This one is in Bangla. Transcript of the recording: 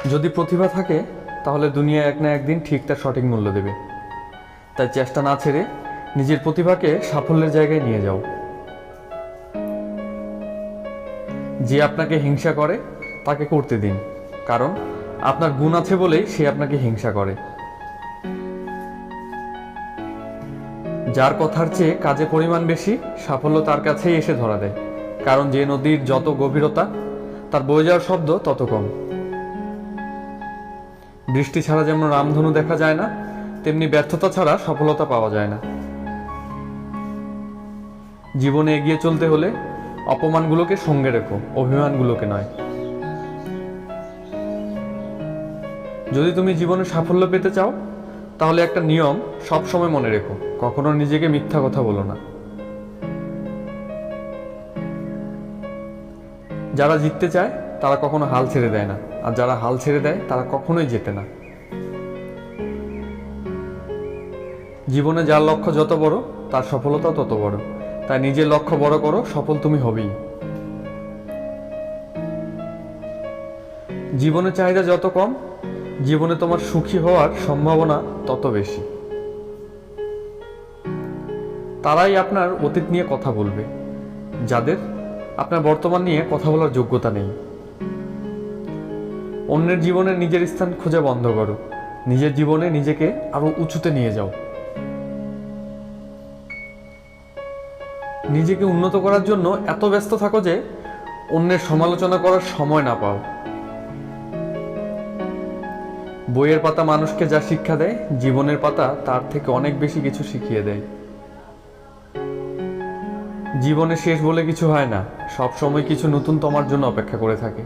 যদি প্রতিভা থাকে তাহলে দুনিয়া এক না একদিন ঠিক তার সঠিক মূল্য দেবে। তাই চেষ্টা না ছেড়ে নিজের প্রতিভাকে সাফল্যের জায়গায় নিয়ে যাও। যে আপনাকে হিংসা করে তাকে করতে দিন, কারণ আপনার গুণ আছে বলেই সে আপনাকে হিংসা করে। যার কথার চেয়ে কাজে পরিমাণ বেশি, সাফল্য তার কাছেই এসে ধরা দেয়, কারণ যে নদীর যত গভীরতা তার বয়ে যাওয়ার শব্দ তত কম। বৃষ্টি ছাড়া যেমন রামধনু দেখা যায় না, তেমনি ব্যর্থতা ছাড়া সফলতা পাওয়া যায় না। জীবনে এগিয়ে চলতে হলে অপমানগুলোকে সঙ্গে রেখো, অভিমানগুলোকে নয়। যদি তুমি জীবনে সাফল্য পেতে চাও তাহলে একটা নিয়ম সব সময় মনে রেখো, কখনো নিজেকে মিথ্যা কথা বলো না। যারা জিততে চায় তারা কখনো হাল ছেড়ে দেয় না, আর যারা হাল ছেড়ে দেয় তারা কখনোই জেতে না। জীবনে যার লক্ষ্য যত বড় তার সফলতা তত বড়। তাই নিজের লক্ষ্য বড় করো, সফল তুমি হবেই। জীবনের চাহিদা যত কম, জীবনে তোমার সুখী হওয়ার সম্ভাবনা তত বেশি। তারাই আপনার অতীত নিয়ে কথা বলবে, যাদের আপনার বর্তমান নিয়ে কথা বলার যোগ্যতা নেই। অন্যের জীবনে নিজের স্থান খোঁজা বন্ধ করো, নিজের জীবনে নিজেকে আরো উঁচুতে নিয়ে যাও। নিজেকে উন্নত করার জন্য এত ব্যস্ত থাকো যে অন্যের সমালোচনা করার সময় না পাও। বইয়ের পাতা মানুষকে যা শিক্ষা দেয়, জীবনের পাতা তার থেকে অনেক বেশি কিছু শিখিয়ে দেয়। জীবনে শেষ বলে কিছু হয় না, সব সময় কিছু নতুন তোমার জন্য অপেক্ষা করে থাকে।